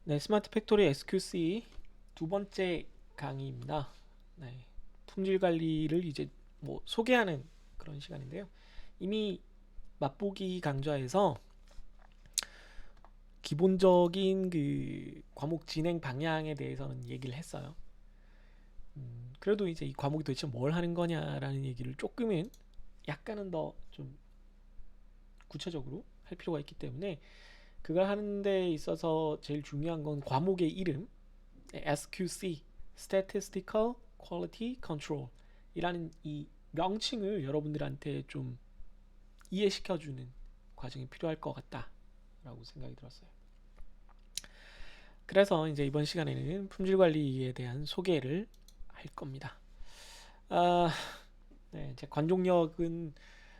네, 스마트 팩토리 SQC 두 번째 강의입니다. 네, 품질 관리를 이제 뭐 소개하는 그런 시간인데요. 이미 맛보기 강좌에서 기본적인 그 과목 진행 방향에 대해서는 얘기를 했어요. 그래도 이제 이 과목이 도대체 뭘 하는 거냐라는 얘기를 조금은 약간은 더 좀 구체적으로 할 필요가 있기 때문에 그걸 하는 데 있어서 제일 중요한 건 과목의 이름, SQC, Statistical Quality Control 이라는 이 명칭을 여러분들한테 좀 이해시켜주는 과정이 필요할 것 같다라고 생각이 들었어요. 그래서 이제 이번 시간에는 품질 관리에 대한 소개를 할 겁니다. 아, 네, 제 관종력은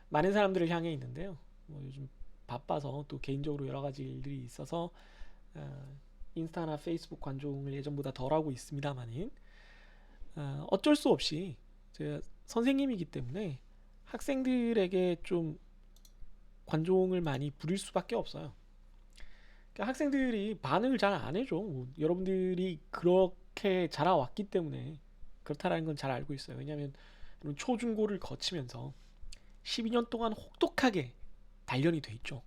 많은 사람들을 향해 있는데요. 뭐 요즘 바빠서 또 개인적으로 여러 가지 일들이 있어서 인스타나 페이스북 관종을 예전보다 덜 하고 있습니다만은 어쩔 수 없이 제가 선생님이기 때문에 학생들에게 좀 관종을 많이 부릴 수밖에 없어요. 그러니까 학생들이 반응을 잘 안 해줘. 뭐 여러분들이 그렇게 자라왔기 때문에 그렇다라는 건 잘 알고 있어요. 왜냐하면 초중고를 거치면서 12년 동안 혹독하게 단련이 돼 있죠.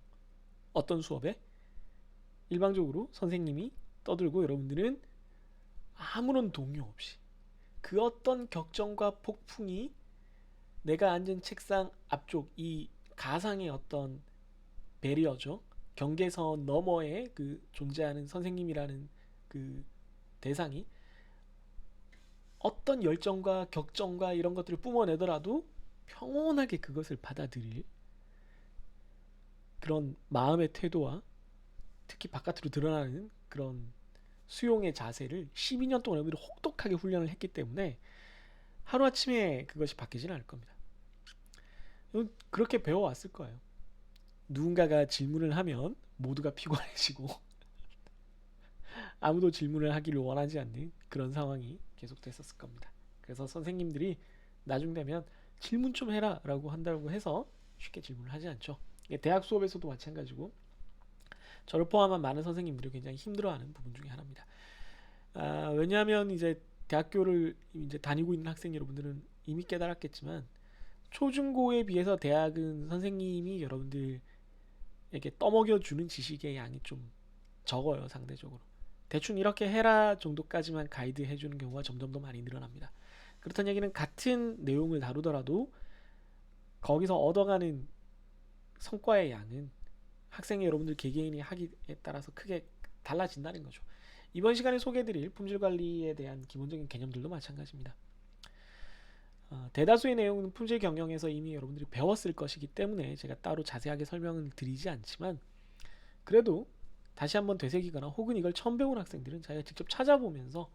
어떤 수업에? 일방적으로 선생님이 떠들고 여러분들은 아무런 동요 없이 그 어떤 격정과 폭풍이 내가 앉은 책상 앞쪽 이 가상의 어떤 배리어죠. 경계선 너머에 그 존재하는 선생님이라는 그 대상이 어떤 열정과 격정과 이런 것들을 뿜어내더라도 평온하게 그것을 받아들일 그런 마음의 태도와 특히 바깥으로 드러나는 그런 수용의 자세를 12년 동안 여러분들이 혹독하게 훈련을 했기 때문에 하루아침에 그것이 바뀌지는 않을 겁니다. 그렇게 배워왔을 거예요. 누군가가 질문을 하면 모두가 피곤해지고 아무도 질문을 하기를 원하지 않는 그런 상황이 계속됐었을 겁니다. 그래서 선생님들이 나중 되면 질문 좀 해라 라고 한다고 해서 쉽게 질문을 하지 않죠. 대학 수업에서도 마찬가지고 저를 포함한 많은 선생님들이 굉장히 힘들어하는 부분 중에 하나입니다. 왜냐하면 이제 대학교를 이제 다니고 있는 학생 여러분들은 이미 깨달았겠지만 초중고에 비해서 대학은 선생님이 여러분들에게 떠먹여주는 지식의 양이 좀 적어요. 상대적으로 대충 이렇게 해라 정도까지만 가이드 해주는 경우가 점점 더 많이 늘어납니다. 그렇다는 얘기는 같은 내용을 다루더라도 거기서 얻어가는 성과의 양은 학생의 여러분들 개개인이 하기에 따라서 크게 달라진다는 거죠. 이번 시간에 소개해드릴 품질 관리에 대한 기본적인 개념들도 마찬가지입니다. 대다수의 내용은 품질 경영에서 이미 여러분들이 배웠을 것이기 때문에 제가 따로 자세하게 설명을 드리지 않지만 그래도 다시 한번 되새기거나 혹은 이걸 처음 배운 학생들은 자기가 직접 찾아보면서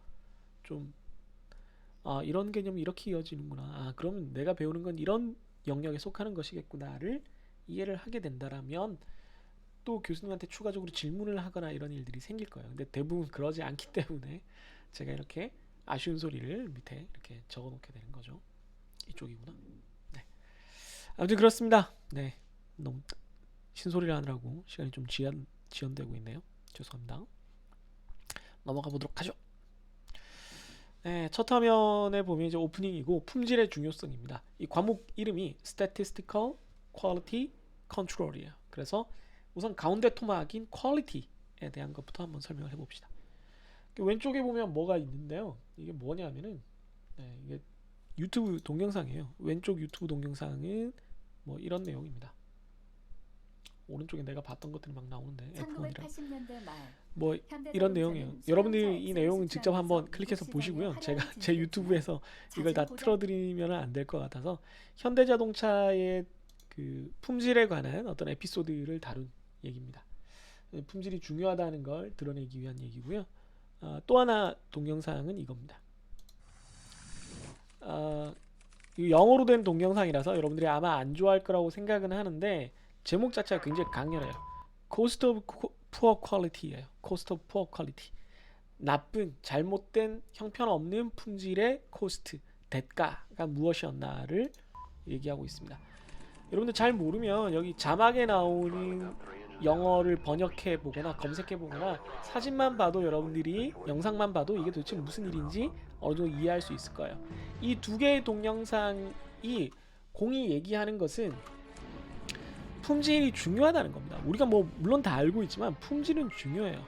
좀 이런 개념이 이렇게 이어지는구나. 그러면 내가 배우는 건 이런 영역에 속하는 것이겠구나를 이해를 하게 된다라면 또 교수님한테 추가적으로 질문을 하거나 이런 일들이 생길 거예요. 근데 대부분 그러지 않기 때문에 제가 이렇게 아쉬운 소리를 밑에 이렇게 적어놓게 되는 거죠. 이쪽이구나. 네. 아무튼 그렇습니다. 네. 너무 신소리를 하느라고 시간이 좀 지연되고 있네요. 죄송합니다. 넘어가 보도록 하죠. 네, 첫 화면에 보면 이제 오프닝이고 품질의 중요성입니다. 이 과목 이름이 Statistical Quality Control이에요. 그래서 우선 가운데 토막인 퀄리티에 대한 것부터 한번 설명을 해봅시다. 왼쪽에 보면 뭐가 있는데요. 이게 뭐냐면은 이게 유튜브 동영상이에요. 왼쪽 유튜브 동영상은 뭐 이런 내용입니다. 오른쪽에 내가 봤던 것들이 막 나오는데 F1이랑 1980년대 말 뭐 이런 내용이에요. 여러분들이 이 내용은 직접 한번 클릭해서 보시고요. 제가 제 유튜브에서 이걸 다 틀어드리면 안 될 것 같아서 현대자동차의 그 품질에 관한 어떤 에피소드를 다룬 얘기입니다. 품질이 중요하다는 걸 드러내기 위한 얘기고요. 또 하나 동영상은 이겁니다. 영어로 된 동영상이라서 여러분들이 아마 안 좋아할 거라고 생각은 하는데 제목 자체가 굉장히 강렬해요. Cost of Poor Quality예요. Cost of Poor Quality. 나쁜, 잘못된, 형편없는 품질의 코스트, 대가가 무엇이었나를 얘기하고 있습니다. 여러분들 잘 모르면 여기 자막에 나오는 영어를 번역해 보거나 검색해 보거나 사진만 봐도 여러분들이 영상만 봐도 이게 도대체 무슨 일인지 어느 정도 이해할 수 있을 거예요. 이 두 개의 동영상이 공이 얘기하는 것은 품질이 중요하다는 겁니다. 우리가 뭐 물론 다 알고 있지만 품질은 중요해요.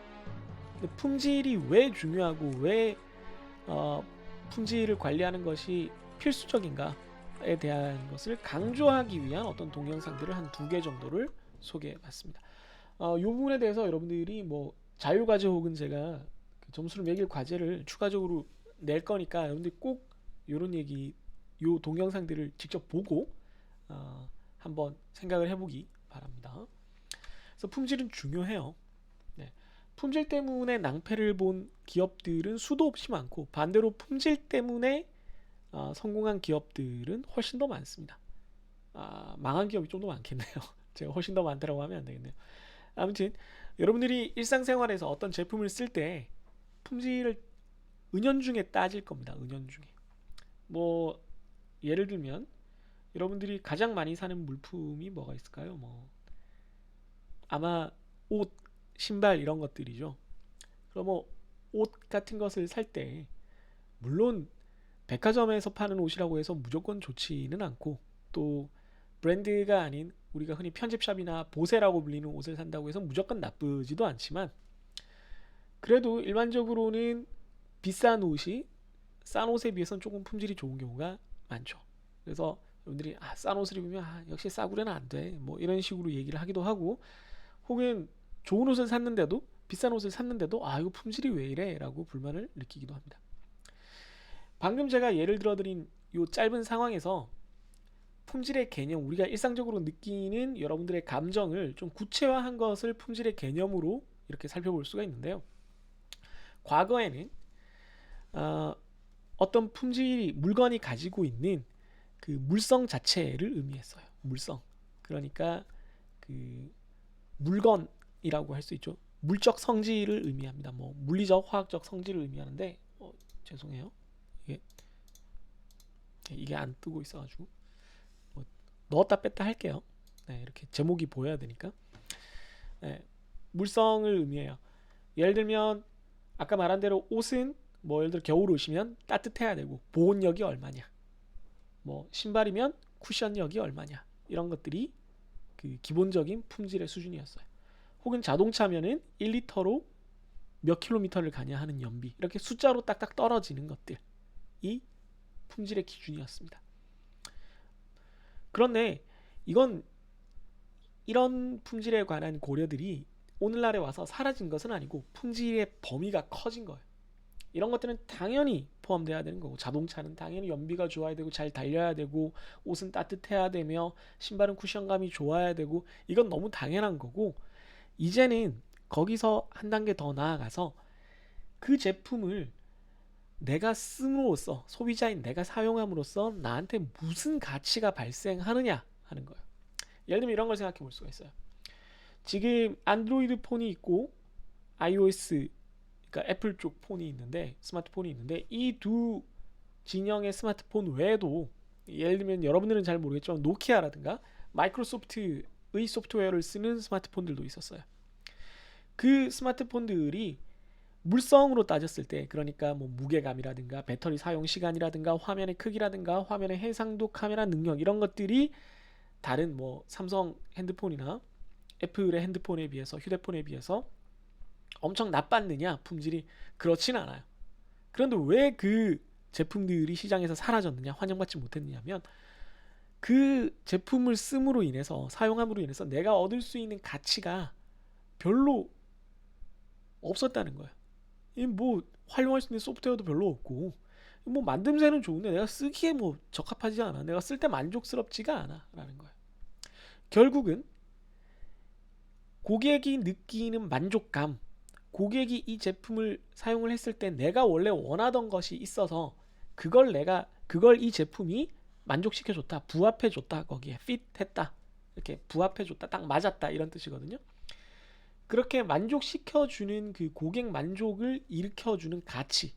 근데 품질이 왜 중요하고 왜 품질을 관리하는 것이 필수적인가에 대한 것을 강조하기 위한 어떤 동영상들을 한 두 개 정도를 소개해봤습니다. 이 부분에 대해서 여러분들이 뭐 자유과제 혹은 제가 그 점수를 매길 과제를 추가적으로 낼 거니까 여러분들이 꼭 이런 얘기, 요 동영상들을 직접 보고 한번 생각을 해보기 바랍니다. 그래서 품질은 중요해요. 네. 품질 때문에 낭패를 본 기업들은 수도 없이 많고 반대로 품질 때문에 성공한 기업들은 훨씬 더 많습니다. 망한 기업이 좀 더 많겠네요. 제가 훨씬 더 많다고 하면 안 되겠네요. 아무튼 여러분들이 일상생활에서 어떤 제품을 쓸 때 품질을 은연중에 따질 겁니다. 은연중에. 뭐 예를 들면 여러분들이 가장 많이 사는 물품이 뭐가 있을까요? 뭐 아마 옷, 신발 이런 것들이죠. 그럼 뭐 옷 같은 것을 살 때 물론 백화점에서 파는 옷이라고 해서 무조건 좋지는 않고 또 브랜드가 아닌 우리가 흔히 편집샵이나 보세라고 불리는 옷을 산다고 해서 무조건 나쁘지도 않지만 그래도 일반적으로는 비싼 옷이 싼 옷에 비해서는 조금 품질이 좋은 경우가 많죠. 그래서 여러분들이 싼 옷을 입으면 역시 싸구려는 안 돼. 뭐 이런 식으로 얘기를 하기도 하고 혹은 좋은 옷을 샀는데도 비싼 옷을 샀는데도 이거 품질이 왜 이래? 라고 불만을 느끼기도 합니다. 방금 제가 예를 들어드린 이 짧은 상황에서 품질의 개념, 우리가 일상적으로 느끼는 여러분들의 감정을 좀 구체화한 것을 품질의 개념으로 이렇게 살펴볼 수가 있는데요. 과거에는 어떤 품질이 물건이 가지고 있는 그 물성 자체를 의미했어요. 물성. 그러니까 그 물건이라고 할 수 있죠. 물적 성질을 의미합니다. 뭐 물리적, 화학적 성질을 의미하는데 죄송해요. 이게 안 뜨고 있어가지고 뭐 넣었다 뺐다 할게요. 네, 이렇게 제목이 보여야 되니까. 네, 물성을 의미해요. 예를 들면 아까 말한 대로 옷은 뭐 예를 들어 겨울 옷이면 따뜻해야 되고 보온력이 얼마냐. 뭐 신발이면 쿠션력이 얼마냐. 이런 것들이 그 기본적인 품질의 수준이었어요. 혹은 자동차면은 1리터로 몇 킬로미터를 가냐 하는 연비. 이렇게 숫자로 딱딱 떨어지는 것들이 품질의 기준이었습니다. 그런데 이런 품질에 관한 고려들이 오늘날에 와서 사라진 것은 아니고 품질의 범위가 커진 거예요. 이런 것들은 당연히 포함돼야 되는 거고 자동차는 당연히 연비가 좋아야 되고 잘 달려야 되고 옷은 따뜻해야 되며 신발은 쿠션감이 좋아야 되고 이건 너무 당연한 거고 이제는 거기서 한 단계 더 나아가서 그 제품을 내가 씀으로써 소비자인 내가 사용함으로써 나한테 무슨 가치가 발생하느냐 하는 거예요. 예를 들면 이런 걸 생각해 볼 수가 있어요. 지금 안드로이드 폰이 있고 iOS 그러니까 애플 쪽 폰이 있는데 스마트폰이 있는데 이 두 진영의 스마트폰 외에도 예를 들면 여러분들은 잘 모르겠지만 노키아라든가 마이크로소프트의 소프트웨어를 쓰는 스마트폰들도 있었어요. 그 스마트폰들이 물성으로 따졌을 때 그러니까 뭐 무게감이라든가 배터리 사용 시간이라든가 화면의 크기라든가 화면의 해상도 카메라 능력 이런 것들이 다른 뭐 삼성 핸드폰이나 애플의 핸드폰에 비해서 휴대폰에 비해서 엄청 나빴느냐 품질이 그렇진 않아요. 그런데 왜 그 제품들이 시장에서 사라졌느냐 환영받지 못했느냐면 그 제품을 씀으로 인해서 사용함으로 인해서 내가 얻을 수 있는 가치가 별로 없었다는 거예요. 뭐 활용할 수 있는 소프트웨어도 별로 없고 뭐 만듦새는 좋은데 내가 쓰기에 뭐 적합하지 않아. 내가 쓸 때 만족스럽지가 않아 라는 거예요. 결국은 고객이 느끼는 만족감 고객이 이 제품을 사용을 했을 때 내가 원래 원하던 것이 있어서 그걸 이 제품이 만족시켜줬다 부합해줬다 거기에 핏했다 이렇게 부합해줬다 딱 맞았다 이런 뜻이거든요. 그렇게 만족시켜주는 그 고객 만족을 일으켜주는 가치가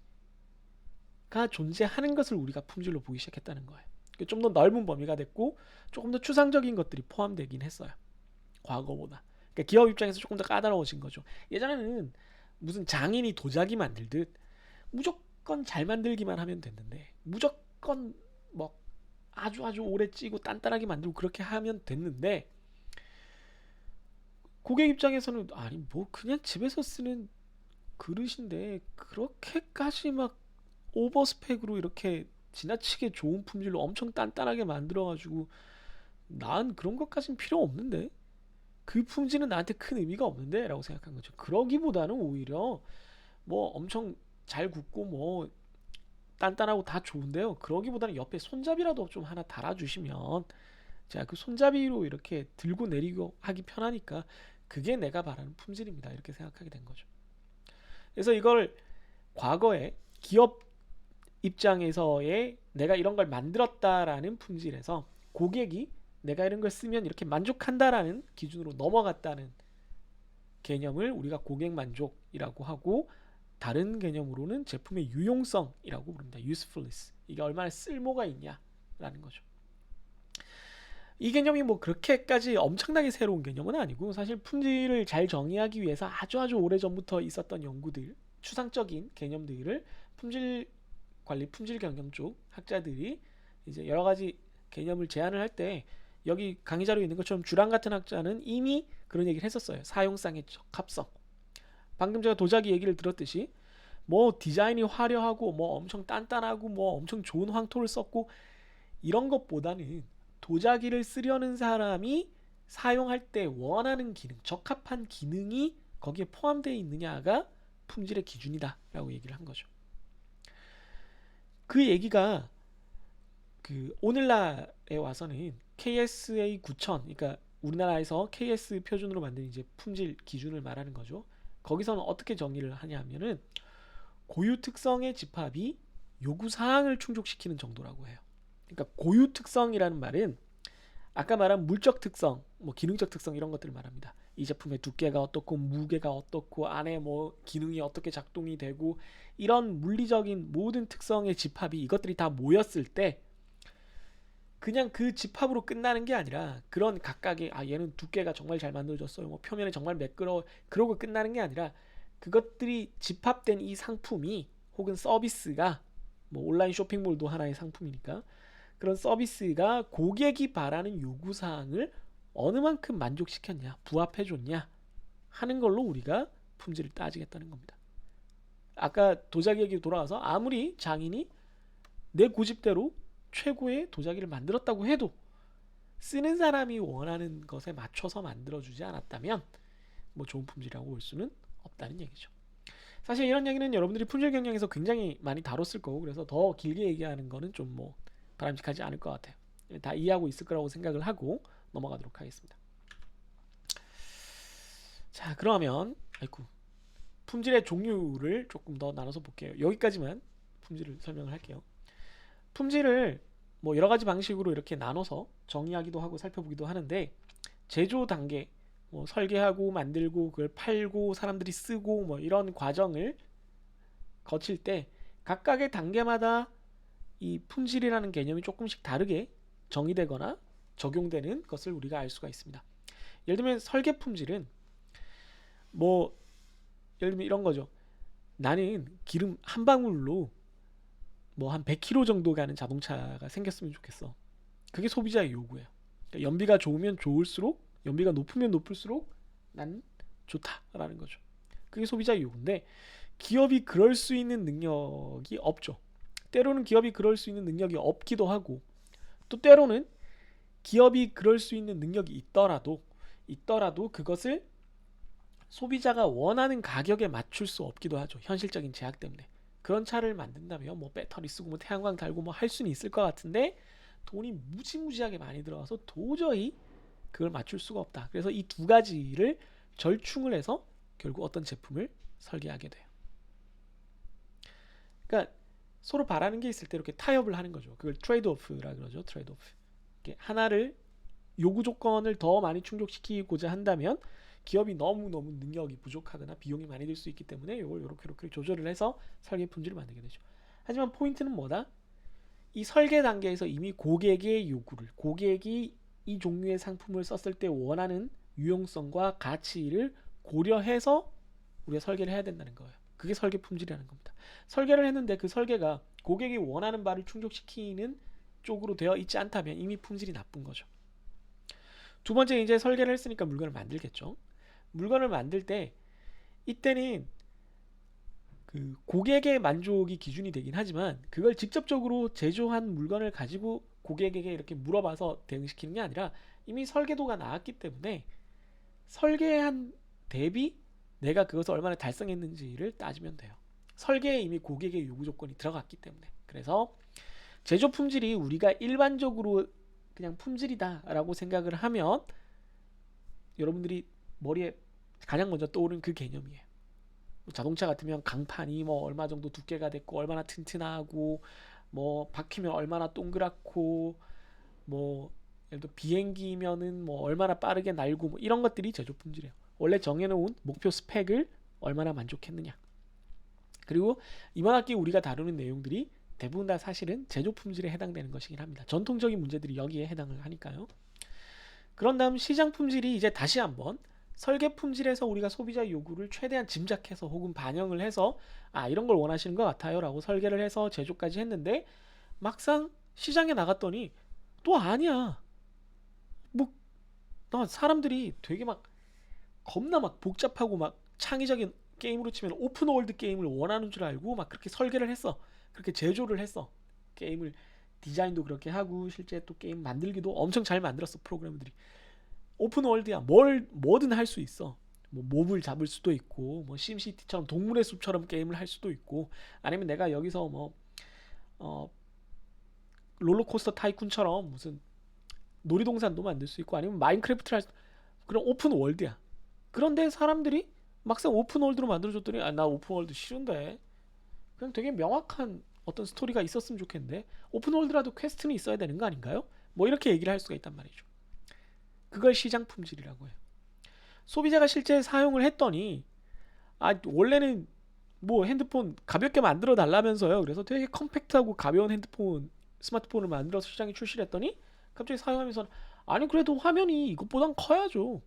존재하는 것을 우리가 품질로 보기 시작했다는 거예요. 좀 더 넓은 범위가 됐고 조금 더 추상적인 것들이 포함되긴 했어요. 과거보다. 그러니까 기업 입장에서 조금 더 까다로워진 거죠. 예전에는 무슨 장인이 도자기 만들듯 무조건 잘 만들기만 하면 됐는데, 무조건 뭐 아주 아주 오래 찌고 단단하게 만들고 그렇게 하면 됐는데, 고객 입장에서는 아니 뭐 그냥 집에서 쓰는 그릇인데 그렇게까지 막 오버 스펙으로 이렇게 지나치게 좋은 품질로 엄청 단단하게 만들어가지고 난 그런 것까진 필요 없는데, 그 품질은 나한테 큰 의미가 없는데 라고 생각한 거죠. 그러기보다는 오히려 뭐 엄청 잘 굽고 뭐 단단하고 다 좋은데요, 그러기보다는 옆에 손잡이라도 좀 하나 달아주시면 제가 그 손잡이로 이렇게 들고 내리고 하기 편하니까 그게 내가 바라는 품질입니다, 이렇게 생각하게 된 거죠. 그래서 이걸 과거에 기업 입장에서의 내가 이런 걸 만들었다라는 품질에서 고객이 내가 이런 걸 쓰면 이렇게 만족한다라는 기준으로 넘어갔다는 개념을 우리가 고객 만족이라고 하고, 다른 개념으로는 제품의 유용성이라고 부릅니다. usefulness. 이게 얼마나 쓸모가 있냐라는 거죠. 이 개념이 뭐 그렇게까지 엄청나게 새로운 개념은 아니고, 사실 품질을 잘 정의하기 위해서 아주 오래전부터 있었던 연구들, 추상적인 개념들을 품질 관리, 품질 경영 쪽 학자들이 이제 여러 가지 개념을 제안을 할 때, 여기 강의 자료에 있는 것처럼 주랑 같은 학자는 이미 그런 얘기를 했었어요. 사용성의 적합성. 방금 제가 도자기 얘기를 들었듯이 뭐 디자인이 화려하고 뭐 엄청 단단하고 뭐 엄청 좋은 황토를 썼고 이런 것보다는 도자기를 쓰려는 사람이 사용할 때 원하는 기능, 적합한 기능이 거기에 포함되어 있느냐가 품질의 기준이다 라고 얘기를 한 거죠. 그 얘기가 그 오늘날에 와서는 KSA 9000, 그러니까 우리나라에서 KS 표준으로 만든 이제 품질 기준을 말하는 거죠. 거기서는 어떻게 정의를 하냐면은 고유 특성의 집합이 요구 사항을 충족시키는 정도라고 해요. 그러니까 고유 특성이라는 말은 아까 말한 물적 특성, 뭐 기능적 특성 이런 것들을 말합니다. 이 제품의 두께가 어떻고 무게가 어떻고 안에 뭐 기능이 어떻게 작동이 되고 이런 물리적인 모든 특성의 집합이, 이것들이 다 모였을 때 그냥 그 집합으로 끝나는 게 아니라, 그런 각각의 얘는 두께가 정말 잘 만들어졌어요, 뭐 표면이 정말 매끄러워, 그러고 끝나는 게 아니라 그것들이 집합된 이 상품이 혹은 서비스가, 뭐 온라인 쇼핑몰도 하나의 상품이니까 그런 서비스가 고객이 바라는 요구사항을 어느 만큼 만족시켰냐, 부합해줬냐 하는 걸로 우리가 품질을 따지겠다는 겁니다. 아까 도자기 얘기 돌아와서 아무리 장인이 내 고집대로 최고의 도자기를 만들었다고 해도 쓰는 사람이 원하는 것에 맞춰서 만들어주지 않았다면 뭐 좋은 품질이라고 볼 수는 없다는 얘기죠. 사실 이런 얘기는 여러분들이 품질 경영에서 굉장히 많이 다뤘을 거고, 그래서 더 길게 얘기하는 거는 좀 뭐 바람직하지 않을 것 같아요. 다 이해하고 있을 거라고 생각을 하고 넘어가도록 하겠습니다. 자, 그러면 품질의 종류를 조금 더 나눠서 볼게요. 여기까지만 품질을 설명을 할게요. 품질을 뭐 여러 가지 방식으로 이렇게 나눠서 정의하기도 하고 살펴보기도 하는데, 제조 단계, 뭐 설계하고 만들고 그걸 팔고 사람들이 쓰고 뭐 이런 과정을 거칠 때 각각의 단계마다 이 품질이라는 개념이 조금씩 다르게 정의되거나 적용되는 것을 우리가 알 수가 있습니다. 예를 들면 설계 품질은 뭐 예를 들면 이런 거죠. 나는 기름 한 방울로 뭐 한 100km 정도 가는 자동차가 생겼으면 좋겠어. 그게 소비자의 요구예요. 그러니까 연비가 좋으면 좋을수록, 연비가 높으면 높을수록 난 좋다라는 거죠. 그게 소비자의 요구인데, 기업이 그럴 수 있는 능력이 없죠. 때로는 기업이 그럴 수 있는 능력이 없기도 하고, 또 때로는 기업이 그럴 수 있는 능력이 있더라도 그것을 소비자가 원하는 가격에 맞출 수 없기도 하죠. 현실적인 제약 때문에. 그런 차를 만든다면 뭐 배터리 쓰고 뭐 태양광 달고 뭐 할 수는 있을 것 같은데 돈이 무지무지하게 많이 들어가서 도저히 그걸 맞출 수가 없다. 그래서 이 두 가지를 절충을 해서 결국 어떤 제품을 설계하게 돼요. 그러니까 서로 바라는 게 있을 때 이렇게 타협을 하는 거죠. 그걸 트레이드오프라 그러죠. 트레이드오프. 하나를 요구 조건을 더 많이 충족시키고자 한다면 기업이 너무너무 능력이 부족하거나 비용이 많이 들 수 있기 때문에 이걸 이렇게 조절을 해서 설계 품질을 만들게 되죠. 하지만 포인트는 뭐다? 이 설계 단계에서 이미 고객의 요구를, 고객이 이 종류의 상품을 썼을 때 원하는 유용성과 가치를 고려해서 우리가 설계를 해야 된다는 거예요. 그게 설계 품질이라는 겁니다. 설계를 했는데 그 설계가 고객이 원하는 바를 충족시키는 쪽으로 되어 있지 않다면 이미 품질이 나쁜 거죠. 두 번째, 이제 설계를 했으니까 물건을 만들겠죠. 물건을 만들 때 이때는 그 고객의 만족이 기준이 되긴 하지만 그걸 직접적으로 제조한 물건을 가지고 고객에게 이렇게 물어봐서 대응시키는 게 아니라 이미 설계도가 나왔기 때문에 설계한 대비 내가 그것을 얼마나 달성했는지를 따지면 돼요. 설계에 이미 고객의 요구 조건이 들어갔기 때문에. 그래서 제조 품질이 우리가 일반적으로 그냥 품질이다라고 생각을 하면 여러분들이 머리에 가장 먼저 떠오르는 그 개념이에요. 자동차 같으면 강판이 뭐 얼마 정도 두께가 됐고 얼마나 튼튼하고 뭐 바퀴면 얼마나 동그랗고 뭐 예를 들어 비행기면은 뭐 얼마나 빠르게 날고 뭐 이런 것들이 제조 품질이에요. 원래 정해놓은 목표 스펙을 얼마나 만족했느냐. 그리고 이번 학기 우리가 다루는 내용들이 대부분 다 사실은 제조 품질에 해당되는 것이긴 합니다. 전통적인 문제들이 여기에 해당을 하니까요. 그런 다음 시장 품질이 이제 다시 한번 설계 품질에서 우리가 소비자 요구를 최대한 짐작해서 혹은 반영을 해서 이런 걸 원하시는 것 같아요 라고 설계를 해서 제조까지 했는데 막상 시장에 나갔더니 또 아니야. 뭐 사람들이 되게 막 겁나 막 복잡하고 막 창의적인 게임으로 치면 오픈월드 게임을 원하는 줄 알고 막 그렇게 설계를 했어. 그렇게 제조를 했어. 게임을 디자인도 그렇게 하고 실제 또 게임 만들기도 엄청 잘 만들었어. 프로그래머들이. 오픈월드야. 뭐든 할 수 있어. 뭐 몹을 잡을 수도 있고 뭐 심시티처럼 동물의 숲처럼 게임을 할 수도 있고 아니면 내가 여기서 뭐 롤러코스터 타이쿤처럼 무슨 놀이동산도 만들 수 있고 아니면 마인크래프트를 그런 오픈월드야. 그런데 사람들이 막상 오픈월드로 만들어줬더니 나 오픈월드 싫은데 그냥 되게 명확한 어떤 스토리가 있었으면 좋겠는데 오픈월드라도 퀘스트는 있어야 되는 거 아닌가요? 뭐 이렇게 얘기를 할 수가 있단 말이죠. 그걸 시장 품질이라고 해요. 소비자가 실제 사용을 했더니 원래는 뭐 핸드폰 가볍게 만들어 달라면서요. 그래서 되게 컴팩트하고 가벼운 스마트폰을 만들어서 시장에 출시를 했더니 갑자기 사용하면서 아니 그래도 화면이 이것보단 커야죠.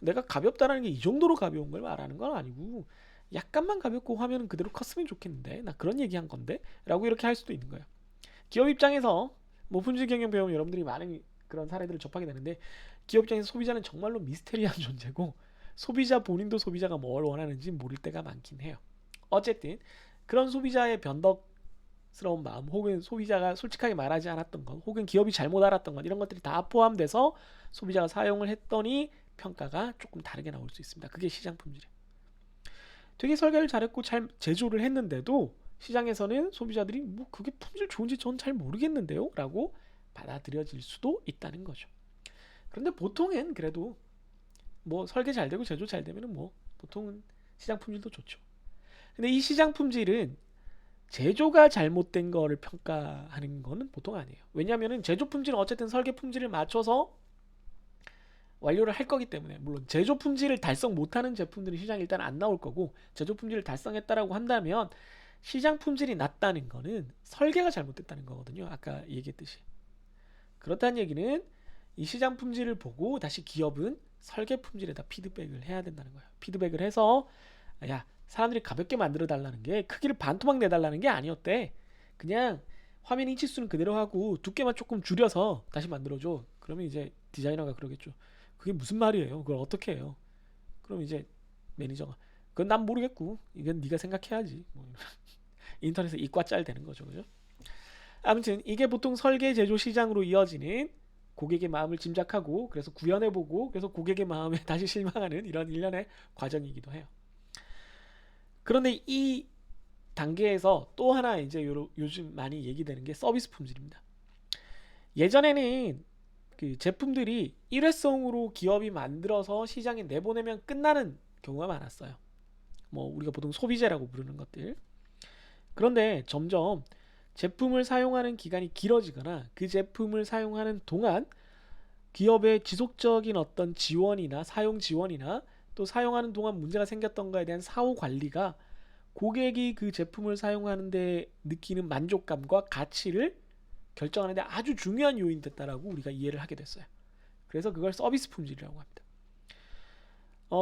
내가 가볍다라는 게 이 정도로 가벼운 걸 말하는 건 아니고 약간만 가볍고 화면은 그대로 컸으면 좋겠는데 나 그런 얘기한 건데 라고 이렇게 할 수도 있는 거예요. 기업 입장에서 뭐 품질 경영 배우면 여러분들이 많은 그런 사례들을 접하게 되는데 기업 입장에서 소비자는 정말로 미스테리한 존재고 소비자 본인도 소비자가 뭘 원하는지 모를 때가 많긴 해요. 어쨌든 그런 소비자의 변덕스러운 마음 혹은 소비자가 솔직하게 말하지 않았던 것 혹은 기업이 잘못 알았던 것 이런 것들이 다 포함돼서 소비자가 사용을 했더니 평가가 조금 다르게 나올 수 있습니다. 그게 시장 품질이에요. 되게 설계를 잘했고 잘 제조를 했는데도 시장에서는 소비자들이 뭐 그게 품질 좋은지 전 잘 모르겠는데요 라고 받아들여질 수도 있다는 거죠. 그런데 보통은 그래도 뭐 설계 잘 되고 제조 잘 되면은 뭐 보통은 시장 품질도 좋죠. 근데 이 시장 품질은 제조가 잘못된 거를 평가하는 거는 보통 아니에요. 왜냐하면 제조 품질은 어쨌든 설계 품질을 맞춰서 완료를 할 거기 때문에 물론 제조 품질을 달성 못하는 제품들은 시장에 일단 안 나올 거고 제조 품질을 달성했다라고 한다면 시장 품질이 낮다는 거는 설계가 잘못됐다는 거거든요. 아까 얘기했듯이. 그렇다는 얘기는 이 시장 품질을 보고 다시 기업은 설계 품질에다 피드백을 해야 된다는 거예요. 피드백을 해서 야 사람들이 가볍게 만들어 달라는 게 크기를 반토막 내달라는 게 아니었대. 그냥 화면 인치수는 그대로 하고 두께만 조금 줄여서 다시 만들어줘. 그러면 이제 디자이너가 그러겠죠. 그게 무슨 말이에요? 그걸 어떻게 해요? 그럼 이제 매니저가 그건 난 모르겠고 이건 네가 생각해야지. 뭐 인터넷에 이과짤 되는 거죠, 그죠? 아무튼 이게 보통 설계 제조 시장으로 이어지는 고객의 마음을 짐작하고 그래서 구현해보고 그래서 고객의 마음에 다시 실망하는 이런 일련의 과정이기도 해요. 그런데 이 단계에서 또 하나 이제 요즘 많이 얘기되는 게 서비스 품질입니다. 예전에는 그 제품들이 일회성으로 기업이 만들어서 시장에 내보내면 끝나는 경우가 많았어요. 뭐 우리가 보통 소비재라고 부르는 것들. 그런데 점점 제품을 사용하는 기간이 길어지거나 그 제품을 사용하는 동안 기업의 지속적인 어떤 지원이나 사용 지원이나 또 사용하는 동안 문제가 생겼던 거에 대한 사후 관리가 고객이 그 제품을 사용하는데 느끼는 만족감과 가치를 결정하는데 아주 중요한 요인이 됐다라고 우리가 이해를 하게 됐어요. 그래서 그걸 서비스 품질이라고 합니다.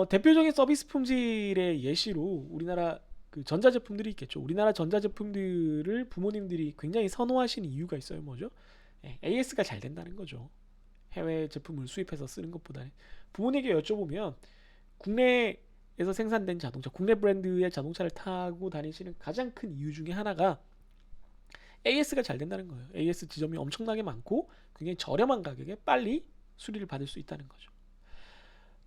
대표적인 서비스 품질의 예시로 우리나라 그 전자제품들이 있겠죠. 우리나라 전자제품들을 부모님들이 굉장히 선호하시는 이유가 있어요. 뭐죠? AS가 잘 된다는 거죠. 해외 제품을 수입해서 쓰는 것보다는. 부모님에게 여쭤보면 국내에서 생산된 자동차, 국내 브랜드의 자동차를 타고 다니시는 가장 큰 이유 중에 하나가 AS가 잘 된다는 거예요. AS 지점이 엄청나게 많고 굉장히 저렴한 가격에 빨리 수리를 받을 수 있다는 거죠.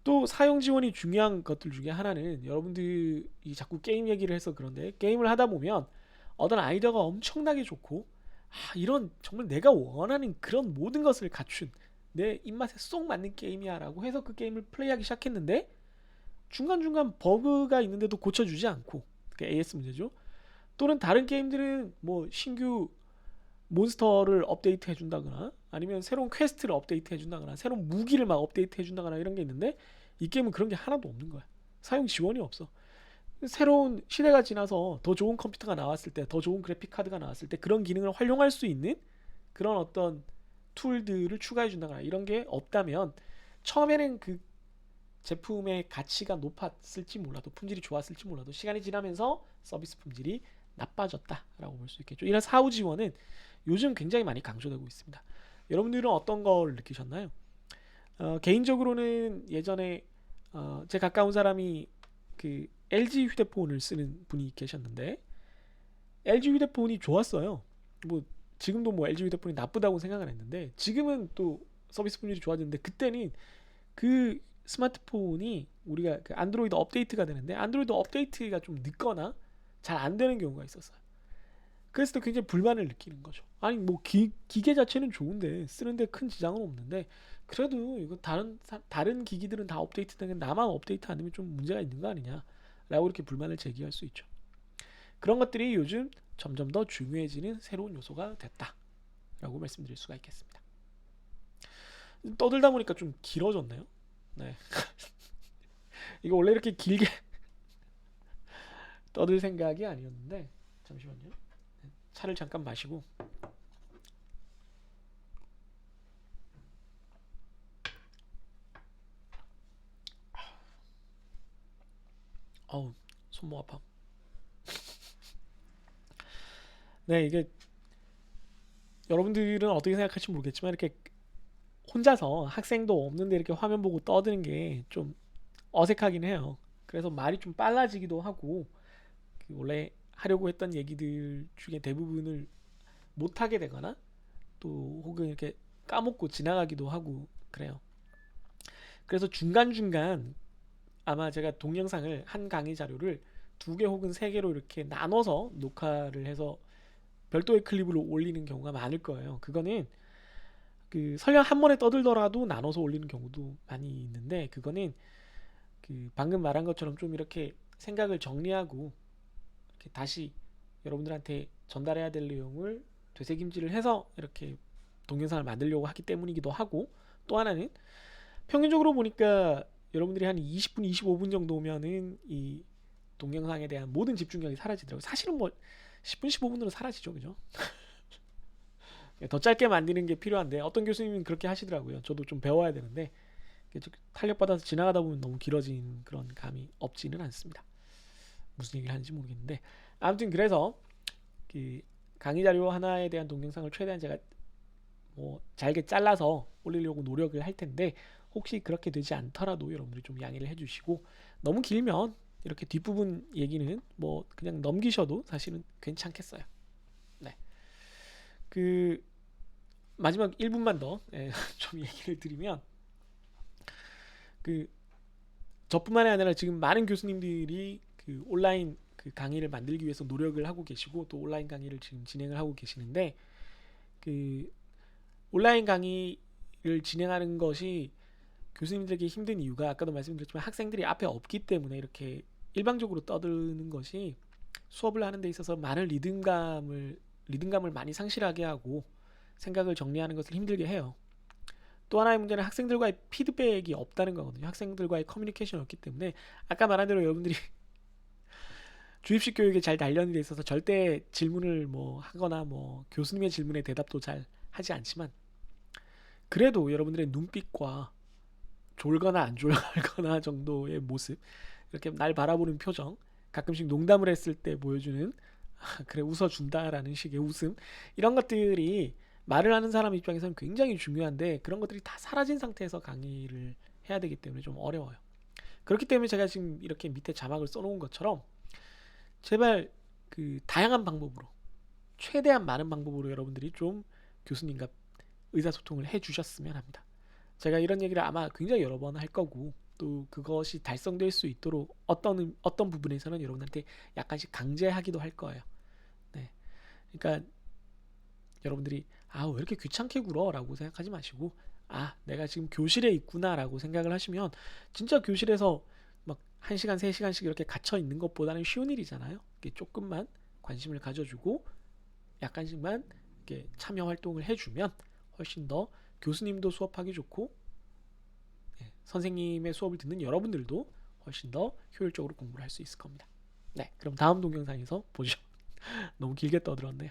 또 사용 지원이 중요한 것들 중에 하나는, 여러분들이 자꾸 게임 얘기를 해서 그런데, 게임을 하다 보면 어떤 아이디어가 엄청나게 좋고 이런 정말 내가 원하는 그런 모든 것을 갖춘 내 입맛에 쏙 맞는 게임이야 라고 해서 그 게임을 플레이하기 시작했는데 중간중간 버그가 있는데도 고쳐주지 않고, 그게 AS 문제죠. 또는 다른 게임들은 뭐 신규 몬스터를 업데이트 해준다거나 아니면 새로운 퀘스트를 업데이트 해준다거나 새로운 무기를 막 업데이트 해준다거나 이런 게 있는데, 이 게임은 그런 게 하나도 없는 거야. 사용 지원이 없어. 새로운 시대가 지나서 더 좋은 컴퓨터가 나왔을 때, 더 좋은 그래픽 카드가 나왔을 때 그런 기능을 활용할 수 있는 그런 어떤 툴들을 추가해 준다거나 이런 게 없다면, 처음에는 그 제품의 가치가 높았을지 몰라도, 품질이 좋았을지 몰라도 시간이 지나면서 서비스 품질이 나빠졌다라고 볼 수 있겠죠. 이런 사후 지원은 요즘 굉장히 많이 강조되고 있습니다. 여러분들은 어떤 걸 느끼셨나요? 개인적으로는 예전에 제 가까운 사람이 그 LG 휴대폰을 쓰는 분이 계셨는데, LG 휴대폰이 좋았어요. 뭐 지금도 뭐 LG 휴대폰이 나쁘다고 생각은 했는데, 지금은 또 서비스 품질이 좋아졌는데, 그때는 그 스마트폰이 우리가 그 안드로이드 업데이트가 되는데 안드로이드 업데이트가 좀 늦거나 잘 안 되는 경우가 있었어요. 그랬을 때 굉장히 불만을 느끼는 거죠. 아니 뭐 기계 자체는 좋은데 쓰는데 큰 지장은 없는데, 그래도 이거 다른 기기들은 다 업데이트되는 나만 업데이트 안 되면 좀 문제가 있는 거 아니냐라고 이렇게 불만을 제기할 수 있죠. 그런 것들이 요즘 점점 더 중요해지는 새로운 요소가 됐다라고 말씀드릴 수가 있겠습니다. 떠들다 보니까 좀 길어졌네요. 네. 이거 원래 이렇게 길게 떠들 생각이 아니었는데, 잠시만요. 차를 잠깐 마시고. 어우, 손목 아파. 네, 이게 여러분들은 어떻게 생각할지 모르겠지만 이렇게 혼자서 학생도 없는데 이렇게 화면 보고 떠드는 게 좀 어색하긴 해요. 그래서 말이 좀 빨라지기도 하고, 그 원래 하려고 했던 얘기들 중에 대부분을 못 하게 되거나 또 혹은 이렇게 까먹고 지나가기도 하고 그래요. 그래서 중간중간 아마 제가 동영상을, 한 강의 자료를 두 개 혹은 세 개로 이렇게 나눠서 녹화를 해서 별도의 클립으로 올리는 경우가 많을 거예요. 그거는 그 설령 한 번에 떠들더라도 나눠서 올리는 경우도 많이 있는데, 그거는 그 방금 말한 것처럼 좀 이렇게 생각을 정리하고 이렇게 다시 여러분들한테 전달해야 될 내용을 되새김질을 해서 이렇게 동영상을 만들려고 하기 때문이기도 하고, 또 하나는 평균적으로 보니까 여러분들이 한 20분, 25분 정도면은 이 동영상에 대한 모든 집중력이 사라지더라고요. 사실은 뭐 10분, 15분으로 사라지죠, 그죠? 더 짧게 만드는 게 필요한데 어떤 교수님은 그렇게 하시더라고요. 저도 좀 배워야 되는데 탄력받아서 지나가다 보면 너무 길어진 그런 감이 없지는 않습니다. 무슨 얘기를 하는지 모르겠는데, 아무튼 그래서 그 강의 자료 하나에 대한 동영상을 최대한 제가 뭐 잘게 잘라서 올리려고 노력을 할 텐데, 혹시 그렇게 되지 않더라도 여러분들이 좀 양해를 해주시고, 너무 길면 이렇게 뒷부분 얘기는 뭐 그냥 넘기셔도 사실은 괜찮겠어요. 네. 그 마지막 1분만 더 좀 얘기를 드리면, 그 저뿐만이 아니라 지금 많은 교수님들이 그 온라인 그 강의를 만들기 위해서 노력을 하고 계시고 또 온라인 강의를 지금 진행을 하고 계시는데, 그 온라인 강의를 진행하는 것이 교수님들에게 힘든 이유가, 아까도 말씀드렸지만 학생들이 앞에 없기 때문에 이렇게 일방적으로 떠드는 것이 수업을 하는 데 있어서 많은 리듬감을 많이 상실하게 하고 생각을 정리하는 것을 힘들게 해요. 또 하나의 문제는 학생들과의 피드백이 없다는 거거든요. 학생들과의 커뮤니케이션이 없기 때문에, 아까 말한 대로 여러분들이 주입식 교육에 잘 단련이 돼 있어서 절대 질문을 뭐 하거나 뭐 교수님의 질문에 대답도 잘 하지 않지만, 그래도 여러분들의 눈빛과 졸거나 안 졸거나 정도의 모습, 이렇게 날 바라보는 표정, 가끔씩 농담을 했을 때 보여주는 그래 웃어준다라는 식의 웃음, 이런 것들이 말을 하는 사람 입장에서는 굉장히 중요한데 그런 것들이 다 사라진 상태에서 강의를 해야 되기 때문에 좀 어려워요. 그렇기 때문에 제가 지금 이렇게 밑에 자막을 써놓은 것처럼 제발 그 다양한 방법으로, 최대한 많은 방법으로 여러분들이 좀 교수님과 의사소통을 해주셨으면 합니다. 제가 이런 얘기를 아마 굉장히 여러 번 할 거고, 또 그것이 달성될 수 있도록 어떤 부분에서는 여러분한테 약간씩 강제하기도 할 거예요. 네, 그러니까 여러분들이 왜 이렇게 귀찮게 굴어라고 생각하지 마시고, 내가 지금 교실에 있구나라고 생각을 하시면, 진짜 교실에서 막 1시간 3시간씩 이렇게 갇혀 있는 것보다는 쉬운 일이잖아요. 이렇게 조금만 관심을 가져주고 약간씩만 이렇게 참여 활동을 해주면 훨씬 더 교수님도 수업하기 좋고, 선생님의 수업을 듣는 여러분들도 훨씬 더 효율적으로 공부를 할 수 있을 겁니다. 네, 그럼 다음 동영상에서 보죠. 너무 길게 떠들었네요.